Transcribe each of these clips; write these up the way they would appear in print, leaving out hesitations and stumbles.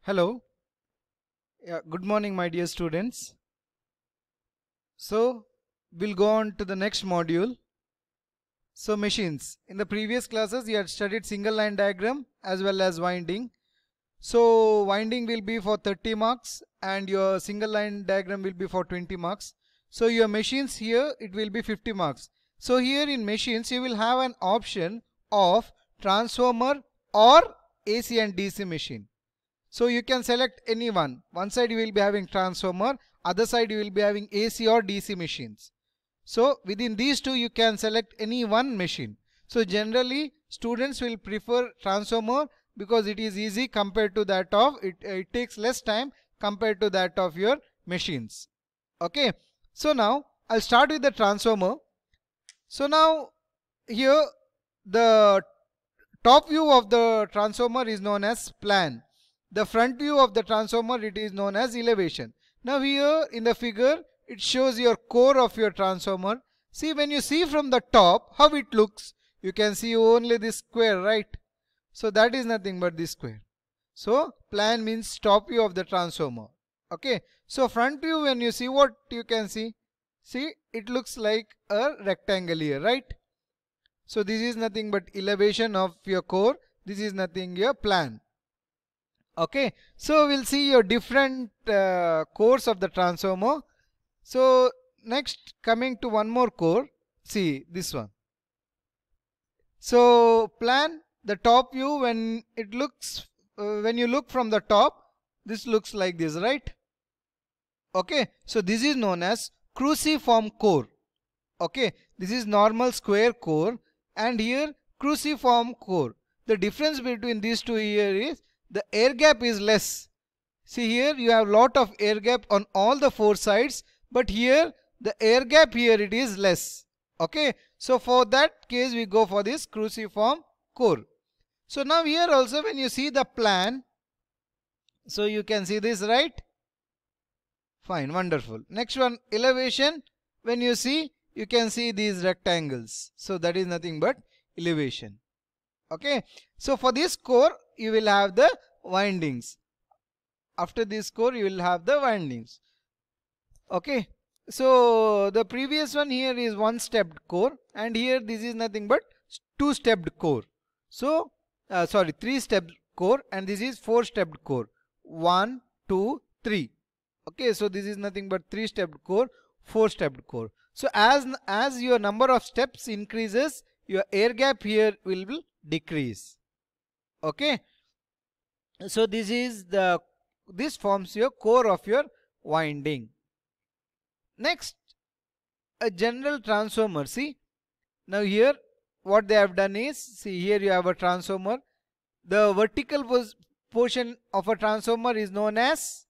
Hello. Good morning, my dear students. So, we'll go on to the next module. So, machines. In the previous classes, you had studied single line diagram as well as winding. So, winding will be for 30 marks and your single line diagram will be for 20 marks. So, your machines here, it will be 50 marks. So, here in machines, you will have an option of transformer or AC and DC machine. So you can select any one. One side you will be having transformer, other side you will be having AC or DC machines. So within these two you can select any one machine. So generally students will prefer transformer because it is easy compared to that of, it takes less time compared to that of your machines. Okay. So now I'll start with the transformer. So now here the top view of the transformer is known as plan. The front view of the transformer, it is known as elevation. Now here in the figure, it shows your core of your transformer. See, when you see from the top how it looks, you can see only this square, right? So that is nothing but this square. So plan means top view of the transformer. Okay. So front view, when you see, what you can see? See, it looks like a rectangle here, right? So this is nothing but elevation of your core. This is nothing your plan. Okay, so we'll see your different cores of the transformer. So next, coming to one more core, see this one. So plan, the top view, when it looks when you look from the top, this looks like this, right? Okay, so this is known as cruciform core. Okay, this is normal square core and here cruciform core. The difference between these two here is the air gap is less. See, here you have lot of air gap on all the four sides, but here the air gap here it is less. Okay, so for that case we go for this cruciform core. So now here also when you see the plan, so you can see this, right? Fine, wonderful. Next one, elevation. When you see, you can see these rectangles. So that is nothing but elevation. Okay, so for this core you will have the windings. After this core you will have the windings. Okay, so the previous one here is one stepped core and here this is nothing but two stepped core. So sorry, three stepped core and this is four stepped core. 1, 2, 3. Okay, so this is nothing but three stepped core, four stepped core. So as your number of steps increases, your air gap here will decrease. Okay, so this forms your core of your winding. Next, a general transformer. See, now here what they have done is, see, here you have a transformer. The vertical portion of a transformer is known as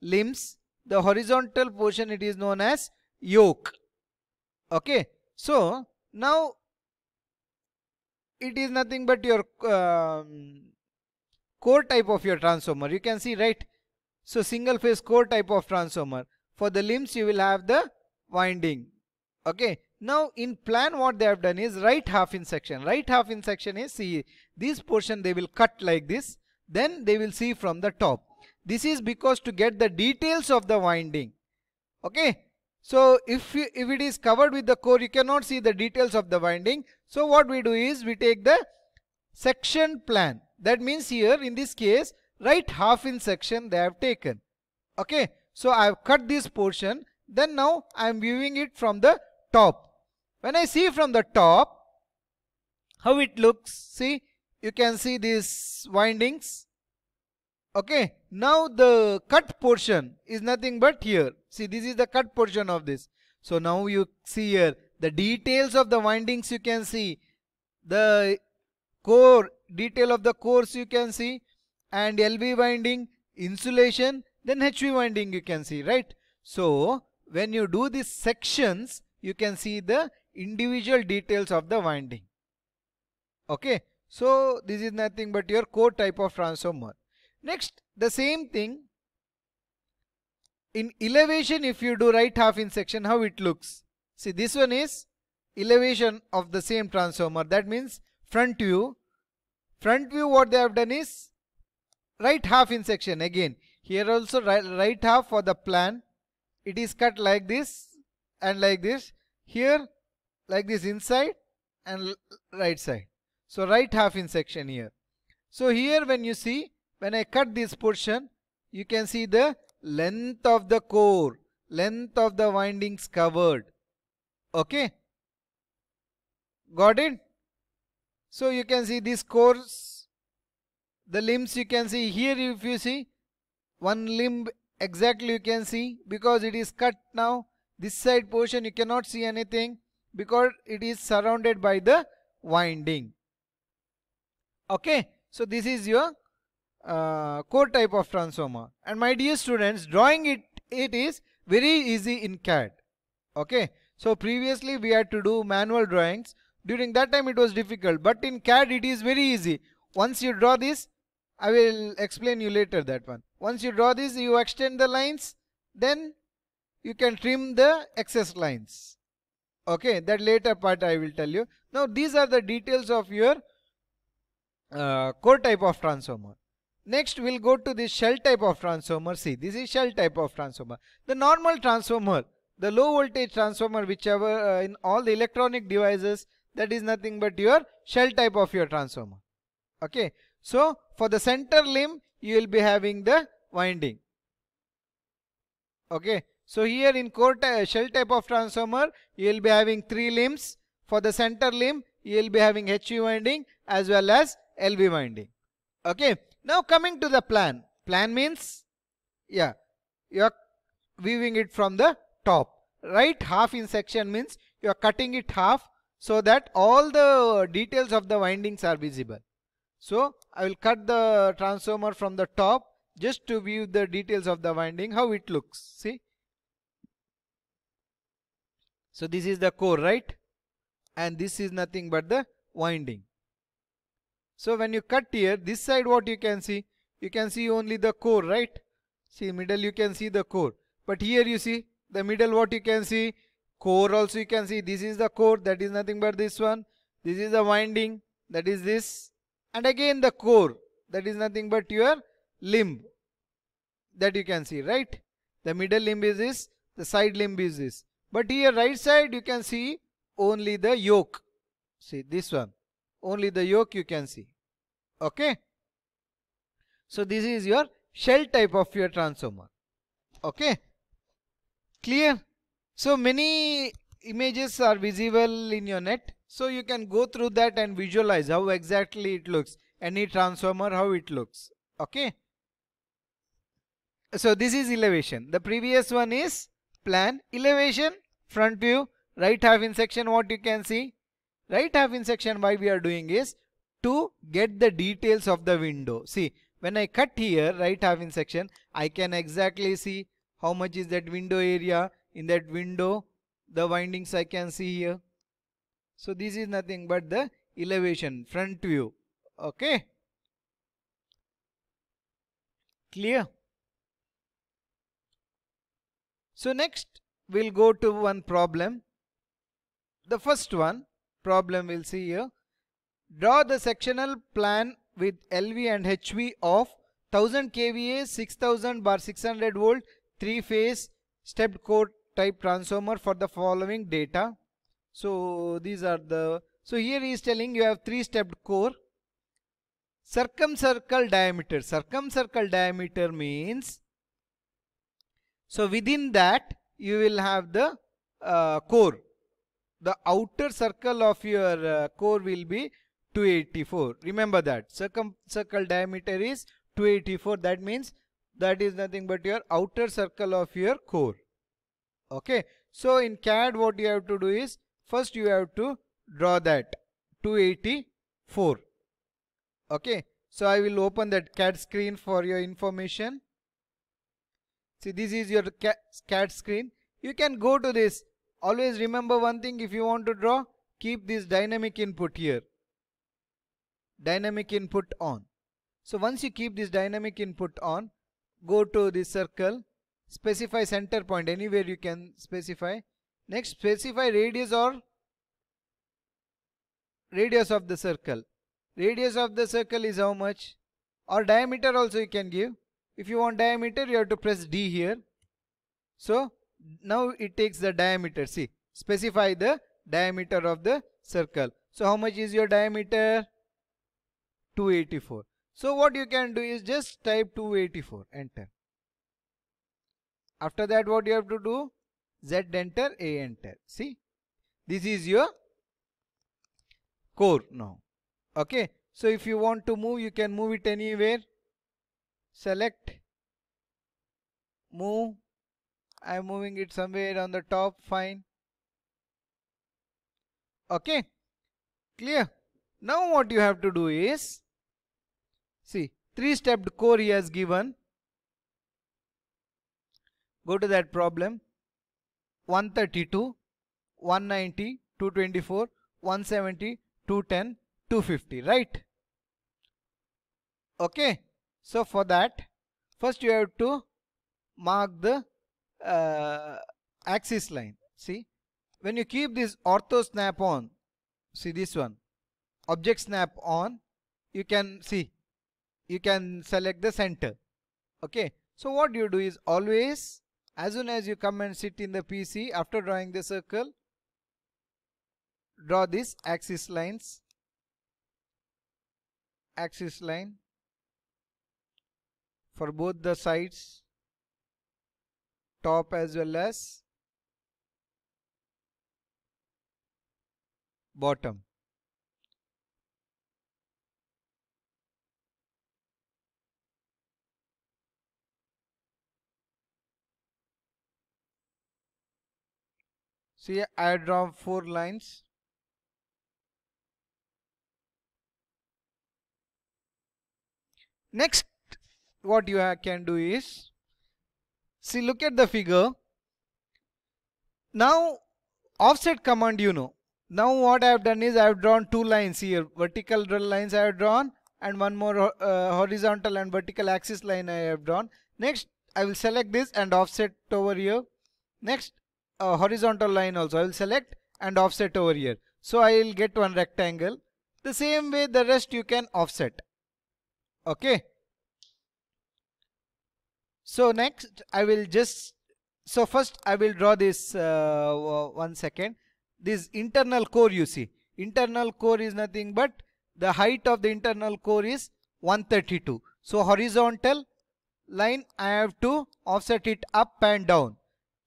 limbs. The horizontal portion, it is known as yoke. Okay, so now it is nothing but your core type of your transformer. You can see, right? So single phase core type of transformer. For the limbs you will have the winding. Okay, now in plan what they have done is right half in section. Right half in section is, see, this portion they will cut like this, then they will see from the top. This is because to get the details of the winding. Okay, so if it is covered with the core, you cannot see the details of the winding. So what we do is we take the section plan. That means here in this case right half in section they have taken. Okay, so I have cut this portion, then now I am viewing it from the top. When I see from the top how it looks, see, you can see these windings. Okay, now the cut portion is nothing but here. See, this is the cut portion of this. So now you see here the details of the windings, you can see the core, detail of the cores you can see, and LV winding, insulation, then HV winding you can see, right? So when you do these sections, you can see the individual details of the winding. Okay, so this is nothing but your core type of transformer. Next, the same thing in elevation. If you do right half in section, how it looks? See, this one is elevation of the same transformer. That means front view. Front view, what they have done is right half in section again. Here also right half for the plan. It is cut like this and like this. Here like this inside and right side. So right half in section here. So here when you see, when I cut this portion, you can see the length of the core, length of the windings covered. Okay. Got it? So you can see this cores, the limbs you can see here. If you see one limb exactly, you can see because it is cut now. This side portion you cannot see anything because it is surrounded by the winding. Okay. So this is your core type of transformer. And my dear students, drawing it is very easy in CAD. Okay. So previously we had to do manual drawings. During that time it was difficult, but in CAD it is very easy. Once you draw this, I will explain you later that one. Once you draw this, you extend the lines, then you can trim the excess lines. Okay, that later part I will tell you. Now these are the details of your core type of transformer. Next we'll go to the shell type of transformer. See, this is shell type of transformer. The normal transformer, the low voltage transformer, whichever in all the electronic devices, that is nothing but your shell type of your transformer. Okay. So for the center limb you will be having the winding. Okay. So here in shell type of transformer you will be having 3 limbs. For the center limb you will be having HV winding as well as LV winding. Okay. Now coming to the plan. Plan means, yeah, you are viewing it from the top. Right half in section means you are cutting it half so that all the details of the windings are visible. So I will cut the transformer from the top just to view the details of the winding, how it looks. See. So this is the core, right? And this is nothing but the winding. So when you cut here, this side what you can see? You can see only the core, right? See, middle you can see the core. But here you see the middle, what you can see? Core also you can see. This is the core, that is nothing but this one. This is the winding, that is this. And again the core, that is nothing but your limb, that you can see, right? The middle limb is this, the side limb is this. But here right side you can see only the yoke. See this one, only the yoke you can see. Okay. So this is your shell type of your transformer. Okay. Clear? So many images are visible in your net. So you can go through that and visualize how exactly it looks. Any transformer, how it looks. Okay. So this is elevation. The previous one is plan. Elevation, front view, right half in section, what you can see. Right half in section, why we are doing is to get the details of the window. See, when I cut here, right half in section, I can exactly see how much is that window area. In that window, the windings I can see here. So this is nothing but the elevation, front view. Okay. Clear? So next we'll go to one problem. The first one problem we'll see here. Draw the sectional plan with LV and HV of 1000 kVA 6000 bar 600 volt 3-phase stepped core type transformer for the following data. So these are the, so here he is telling you have 3 stepped core. Circumcircle diameter. Circumcircle diameter means, so within that you will have the core. The outer circle of your core will be 284. Remember that. Circumcircle diameter is 284. That means that is nothing but your outer circle of your core. Okay. So in CAD what you have to do is, first you have to draw that 284. Okay. So I will open that CAD screen for your information. See, this is your CAD screen. You can go to this. Always remember one thing, if you want to draw, keep this dynamic input here. Dynamic input on. So once you keep this dynamic input on, go to this circle, specify center point, anywhere you can specify. Next, specify radius or radius of the circle. Radius of the circle is how much? or diameter also you can give. If you want diameter, you have to press D here. So now it takes the diameter. See, specify the diameter of the circle. So how much is your diameter? 284. So what you can do is just type 284, enter. After that, what you have to do? Z enter, A enter. See, this is your core now. Okay, so if you want to move, you can move it anywhere. Select, move. I am moving it somewhere on the top, fine. Okay, clear. Now what you have to do is, see, 3-stepped core he has given. Go to that problem. 132, 190, 224, 170, 210, 250, right? Okay, so for that, first you have to mark the axis line. See, when you keep this ortho snap on, see this one, object snap on, you can see, you can select the center. Okay, so what you do is always, as soon as you come and sit in the PC, after drawing the circle, draw this axis lines, axis line for both the sides, top as well as bottom. See, I draw 4 lines. Next, what you can do is, see, look at the figure. Now, offset command you know. Now what I have done is I have drawn 2 lines here. Vertical lines I have drawn and one more horizontal and vertical axis line I have drawn. Next, I will select this and offset over here. Next, horizontal line also I will select and offset over here. So I will get one rectangle. The same way the rest you can offset. Okay. So next I will just, so first I will draw this, 1 second. This internal core, you see, internal core is nothing but the height of the internal core is 132. So horizontal line I have to offset it up and down.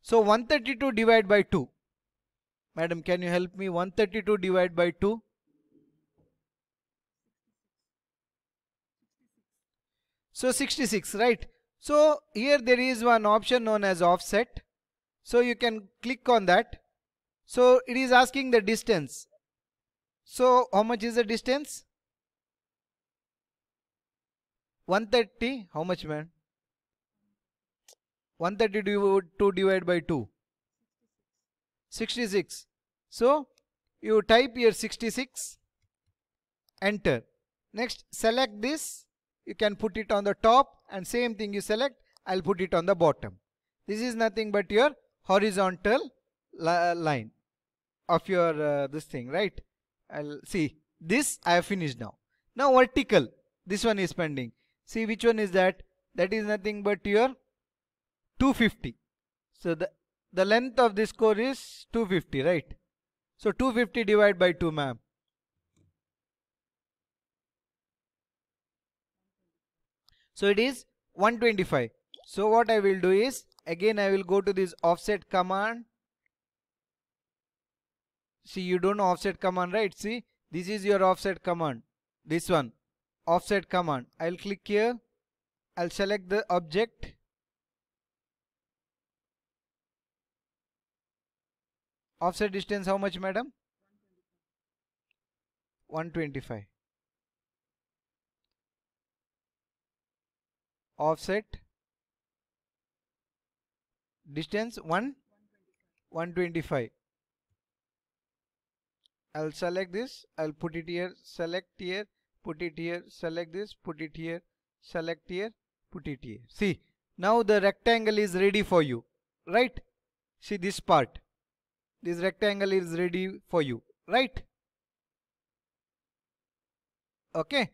So 132 divided by 2. Madam, can you help me? 132 divided by 2. So 66, right? So here there is one option known as offset. So you can click on that. So it is asking the distance. So how much is the distance? 130. How much, man? 132 divided by 2. 66. So you type here 66. Enter. Next, select this. You can put it on the top, and same thing you select. I'll put it on the bottom. This is nothing but your horizontal line of your this thing, right? I'll see this. I have finished now. Now vertical, this one is pending. See which one is that? That is nothing but your 250. So the length of this core is 250, right? So 250 divided by 2, ma'am. So it is 125. So what I will do is, again I will go to this offset command. See, you don't know offset command, right? See, this is your offset command. This one, offset command. I'll click here. I'll select the object. Offset distance how much, madam? 125. Offset distance 125. I'll select this. I'll put it here. Select here. Put it here. Select this. Put it here. Select here. Put it here. See, now the rectangle is ready for you, right? See this part. This rectangle is ready for you, right? Okay.